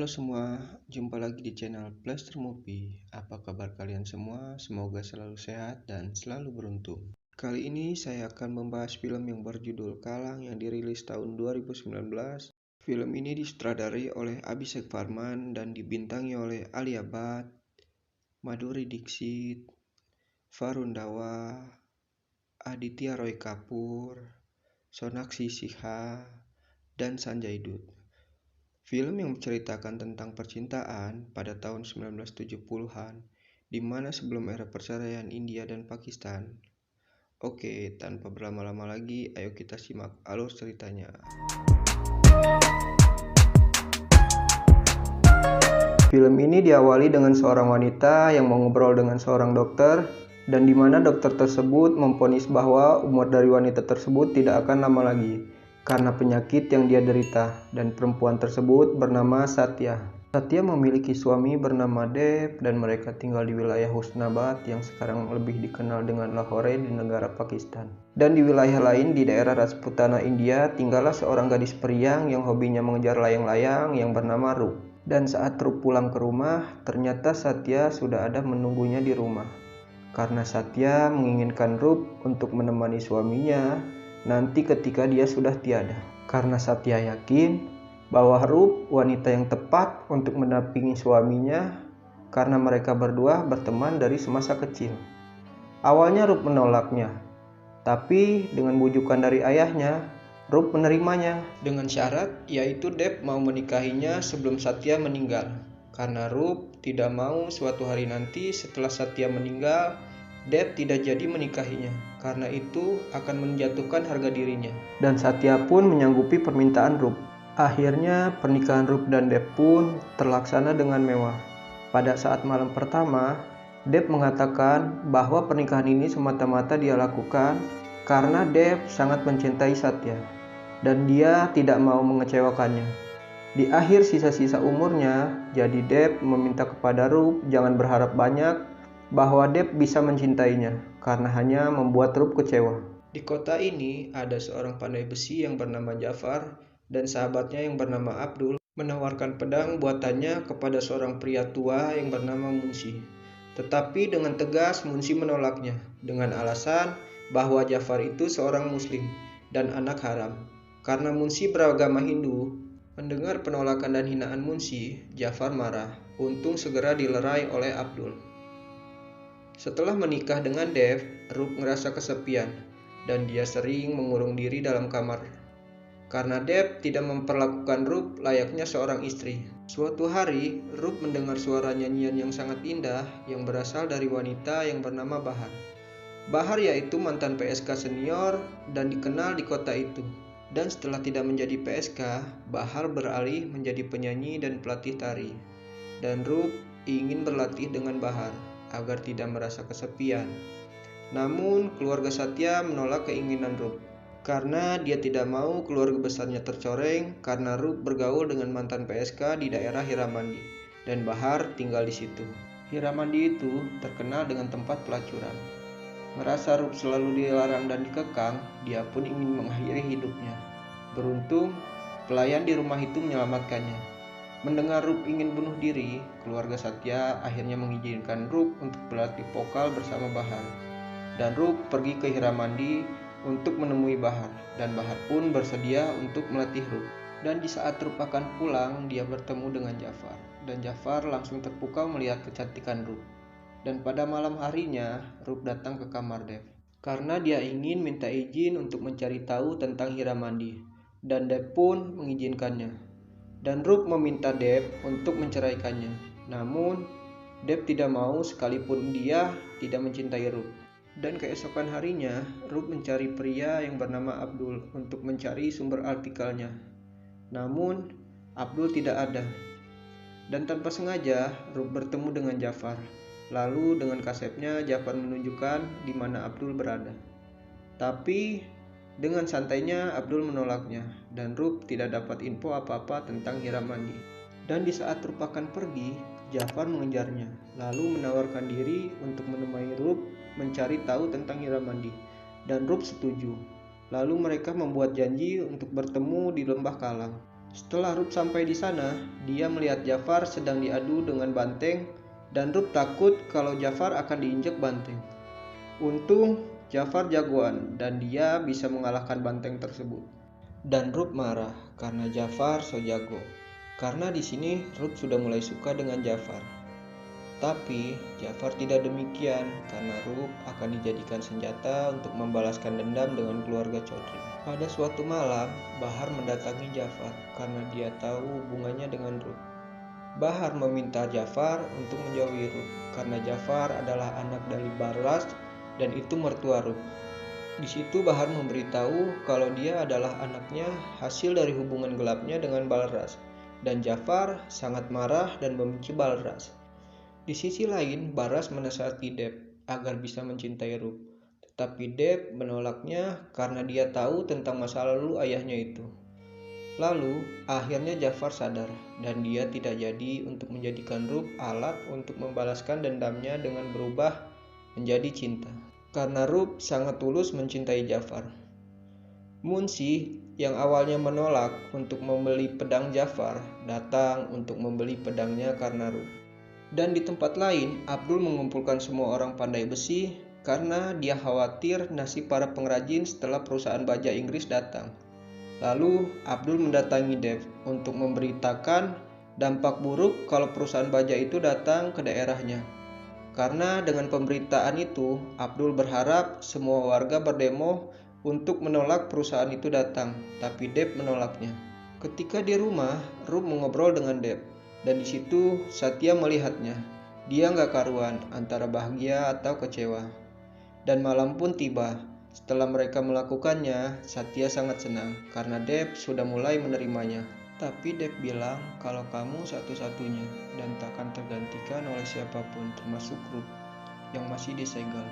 semua, jumpa lagi di channel Plaster Movie. Apa kabar kalian semua? Semoga selalu sehat dan selalu beruntung. Kali ini saya akan membahas film yang berjudul Kalang yang dirilis tahun 2019. Film ini disutradarai oleh Abhishek Varman dan dibintangi oleh Alia Bhatt, Madhuri Dixit, Varun Dhawan, Aditya Roy Kapoor, Sonakshi Sinha, dan Sanjay Dutt. Film yang menceritakan tentang percintaan pada tahun 1970-an, di mana sebelum era perceraian India dan Pakistan. Oke, tanpa berlama-lama lagi, ayo kita simak alur ceritanya. Film ini diawali dengan seorang wanita yang mengobrol dengan seorang dokter, dan di mana dokter tersebut memvonis bahwa umur dari wanita tersebut tidak akan lama lagi karena penyakit yang dia derita, dan perempuan tersebut bernama Satya. Satya memiliki suami bernama Dev dan mereka tinggal di wilayah Husnabad yang sekarang lebih dikenal dengan Lahore di negara Pakistan. Dan di wilayah lain di daerah Rajputana India tinggallah seorang gadis periang yang hobinya mengejar layang-layang yang bernama Rup. Dan saat Rup pulang ke rumah, ternyata Satya sudah ada menunggunya di rumah. Karena Satya menginginkan Rup untuk menemani suaminya nanti ketika dia sudah tiada. Karena Satya yakin bahwa Rup wanita yang tepat untuk mendampingi suaminya karena mereka berdua berteman dari semasa kecil. Awalnya Rup menolaknya, tapi dengan bujukan dari ayahnya, Rup menerimanya dengan syarat yaitu Dev mau menikahinya sebelum Satya meninggal. Karena Rup tidak mau suatu hari nanti setelah Satya meninggal, Dev tidak jadi menikahinya, karena itu akan menjatuhkan harga dirinya. Dan Satya pun menyanggupi permintaan Rup. Akhirnya pernikahan Rup dan Dev pun terlaksana dengan mewah. Pada saat malam pertama, Dev mengatakan bahwa pernikahan ini semata-mata dia lakukan karena Dev sangat mencintai Satya dan dia tidak mau mengecewakannya. Di akhir sisa-sisa umurnya, jadi Dev meminta kepada Rup jangan berharap banyak bahwa Dev bisa mencintainya karena hanya membuat Rup kecewa. Di kota ini ada seorang pandai besi yang bernama Jafar dan sahabatnya yang bernama Abdul menawarkan pedang buatannya kepada seorang pria tua yang bernama Munshi. Tetapi dengan tegas Munshi menolaknya dengan alasan bahwa Jafar itu seorang muslim dan anak haram. Karena Munshi beragama Hindu, mendengar penolakan dan hinaan Munshi, Jafar marah. Untung segera dilerai oleh Abdul. Setelah menikah dengan Dev, Rup merasa kesepian dan dia sering mengurung diri dalam kamar. Karena Dev tidak memperlakukan Rup layaknya seorang istri. Suatu hari, Rup mendengar suara nyanyian yang sangat indah yang berasal dari wanita yang bernama Bahar. Bahar yaitu mantan PSK senior dan dikenal di kota itu. Dan setelah tidak menjadi PSK, Bahar beralih menjadi penyanyi dan pelatih tari. Dan Rup ingin berlatih dengan Bahar agar tidak merasa kesepian. Namun keluarga Satya menolak keinginan Rup karena dia tidak mau keluarga besarnya tercoreng karena Rup bergaul dengan mantan PSK di daerah Hiramandi dan Bahar tinggal di situ. Hiramandi itu terkenal dengan tempat pelacuran. Merasa Rup selalu dilarang dan dikekang, dia pun ingin mengakhiri hidupnya. Beruntung, pelayan di rumah itu menyelamatkannya. Mendengar Rup ingin bunuh diri, keluarga Satya akhirnya mengizinkan Rup untuk berlatih vokal bersama Bahar. Dan Rup pergi ke Hiramandi untuk menemui Bahar, dan Bahar pun bersedia untuk melatih Rup. Dan di saat Rup akan pulang, dia bertemu dengan Jafar. Dan Jafar langsung terpukau melihat kecantikan Rup. Dan pada malam harinya, Rup datang ke kamar Dev karena dia ingin minta izin untuk mencari tahu tentang Hiramandi. Dan Dev pun mengizinkannya. Dan Rup meminta Dev untuk menceraikannya. Namun, Dev tidak mau sekalipun dia tidak mencintai Rup. Dan keesokan harinya, Rup mencari pria yang bernama Abdul untuk mencari sumber artikelnya. Namun, Abdul tidak ada. Dan tanpa sengaja, Rup bertemu dengan Jafar. Lalu dengan kasepnya Jafar menunjukkan di mana Abdul berada. Tapi dengan santainya Abdul menolaknya dan Rup tidak dapat info apa-apa tentang Hiramandi. Dan di saat Rup akan pergi, Jafar mengejarnya lalu menawarkan diri untuk menemani Rup mencari tahu tentang Hiramandi. Dan Rup setuju. Lalu mereka membuat janji untuk bertemu di Lembah Kalang. Setelah Rup sampai di sana, dia melihat Jafar sedang diadu dengan banteng dan Rup takut kalau Jafar akan diinjak banteng. Untung Jafar jagoan dan dia bisa mengalahkan banteng tersebut. Dan Rup marah karena Jafar so jago. Karena di sini Rup sudah mulai suka dengan Jafar. Tapi Jafar tidak demikian karena Rup akan dijadikan senjata untuk membalaskan dendam dengan keluarga Chaudhry. Pada suatu malam, Bahar mendatangi Jafar karena dia tahu hubungannya dengan Rup. Bahar meminta Jafar untuk menjauhi Rup karena Jafar adalah anak dari Barlas dan itu mertua Rup. Di situ Bahar memberitahu kalau dia adalah anaknya hasil dari hubungan gelapnya dengan Balras, dan Jafar sangat marah dan membenci Balras. Di sisi lain, Baras menasihati Deb agar bisa mencintai Rup, tetapi Deb menolaknya karena dia tahu tentang masa lalu ayahnya itu. Lalu, akhirnya Jafar sadar dan dia tidak jadi untuk menjadikan Rup alat untuk membalaskan dendamnya dengan berubah menjadi cinta. Karena Rup sangat tulus mencintai Jafar. Munsi yang awalnya menolak untuk membeli pedang Jafar datang untuk membeli pedangnya karena Rup. Dan di tempat lain, Abdul mengumpulkan semua orang pandai besi karena dia khawatir nasib para pengrajin setelah perusahaan baja Inggris datang. Lalu, Abdul mendatangi Dev untuk memberitakan dampak buruk kalau perusahaan baja itu datang ke daerahnya. Karena dengan pemberitaan itu, Abdul berharap semua warga berdemo untuk menolak perusahaan itu datang, tapi Dev menolaknya. Ketika di rumah, Rup mengobrol dengan Dev. Dan di situ Satya melihatnya. Dia nggak karuan antara bahagia atau kecewa. Dan malam pun tiba. Setelah mereka melakukannya, Satya sangat senang karena Dev sudah mulai menerimanya. Tapi Dev bilang kalau kamu satu-satunya dan takkan tergantikan oleh siapapun termasuk Rup yang masih disegel.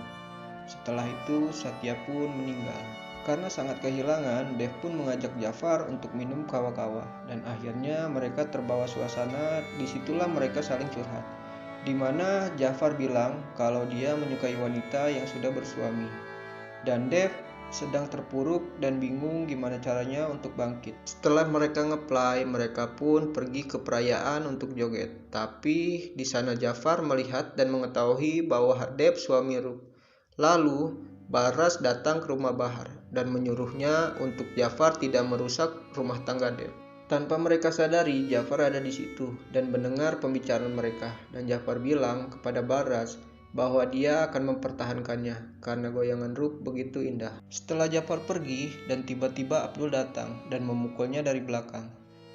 Setelah itu Satya pun meninggal. Karena sangat kehilangan, Dev pun mengajak Jafar untuk minum kawa-kawa dan akhirnya mereka terbawa suasana. Disitulah mereka saling curhat, di mana Jafar bilang kalau dia menyukai wanita yang sudah bersuami dan Dev sedang terpuruk dan bingung gimana caranya untuk bangkit. Setelah mereka ngeplay, mereka pun pergi ke perayaan untuk joget. Tapi di sana Jafar melihat dan mengetahui bahwa Dev suami Rup. Lalu Baras datang ke rumah Bahar dan menyuruhnya untuk Jafar tidak merusak rumah tangga Dev. Tanpa mereka sadari, Jafar ada di situ dan mendengar pembicaraan mereka. Dan Jafar bilang kepada Baras bahwa dia akan mempertahankannya karena goyangan Rup begitu indah. Setelah Jafar pergi dan tiba-tiba Abdul datang dan memukulnya dari belakang.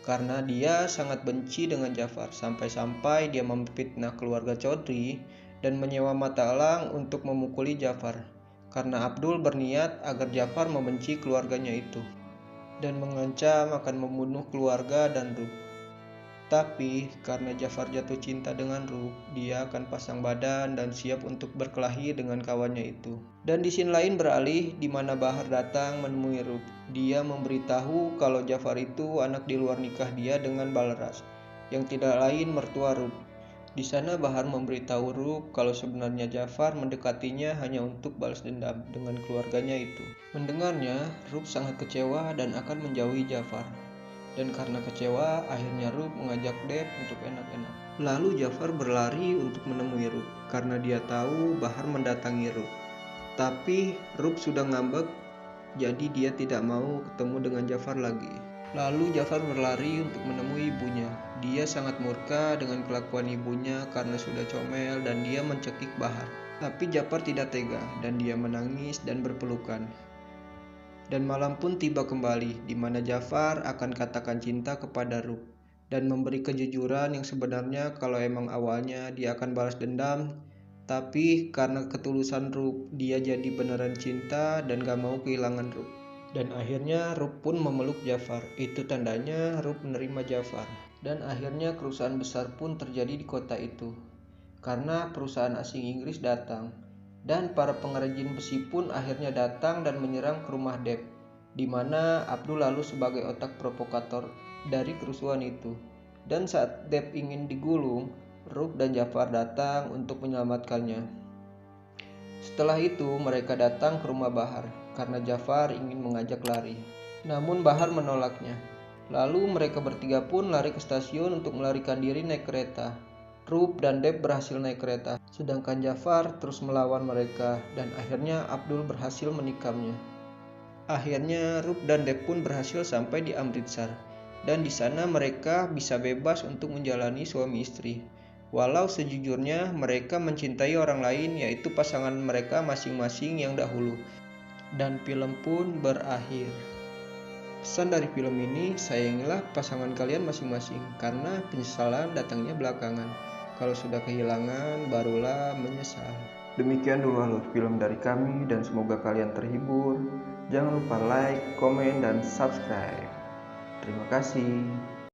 Karena dia sangat benci dengan Jafar sampai-sampai dia memfitnah keluarga Chaudhry dan menyewa mata elang untuk memukuli Jafar. Karena Abdul berniat agar Jafar membenci keluarganya itu dan mengancam akan membunuh keluarga dan Rup. Tapi karena Jafar jatuh cinta dengan Rup, dia akan pasang badan dan siap untuk berkelahi dengan kawannya itu. Dan di scene lain beralih di mana Bahar datang menemui Rup. Dia memberitahu kalau Jafar itu anak di luar nikah dia dengan Balras, yang tidak lain mertua Rup. Di sana Bahar memberitahu Rup kalau sebenarnya Jafar mendekatinya hanya untuk balas dendam dengan keluarganya itu. Mendengarnya, Rup sangat kecewa dan akan menjauhi Jafar. Dan karena kecewa, akhirnya Rup mengajak Dev untuk enak-enak. Lalu Jafar berlari untuk menemui Rup karena dia tahu Bahar mendatangi Rup. Tapi Rup sudah ngambek, jadi dia tidak mau ketemu dengan Jafar lagi. Lalu Jafar berlari untuk menemui ibunya. Dia sangat murka dengan kelakuan ibunya karena sudah comel dan dia mencekik Bahar. Tapi Jafar tidak tega dan dia menangis dan berpelukan. Dan malam pun tiba kembali di mana Jafar akan katakan cinta kepada Rup dan memberi kejujuran yang sebenarnya kalau emang awalnya dia akan balas dendam. Tapi karena ketulusan Rup, dia jadi beneran cinta dan gak mau kehilangan Rup. Dan akhirnya Rup pun memeluk Jafar. Itu tandanya Rup menerima Jafar. Dan akhirnya kerusuhan besar pun terjadi di kota itu. Karena perusahaan asing Inggris datang. Dan para pengrajin besi pun akhirnya datang dan menyerang ke rumah Dev. Di mana Abdul lalu sebagai otak provokator dari kerusuhan itu. Dan saat Dev ingin digulung, Rup dan Jafar datang untuk menyelamatkannya. Setelah itu mereka datang ke rumah Bahar karena Jafar ingin mengajak lari. Namun Bahar menolaknya. Lalu mereka bertiga pun lari ke stasiun untuk melarikan diri naik kereta. Rup dan Deb berhasil naik kereta, sedangkan Jafar terus melawan mereka dan akhirnya Abdul berhasil menikamnya. Akhirnya Rup dan Deb pun berhasil sampai di Amritsar, dan di sana mereka bisa bebas untuk menjalani suami istri. Walau sejujurnya mereka mencintai orang lain, yaitu pasangan mereka masing-masing yang dahulu. Dan film pun berakhir. Pesan dari film ini, sayangilah pasangan kalian masing-masing, karena penyesalan datangnya belakangan. Kalau sudah kehilangan, barulah menyesal. Demikian dulu alur film dari kami, dan semoga kalian terhibur. Jangan lupa like, komen, dan subscribe. Terima kasih.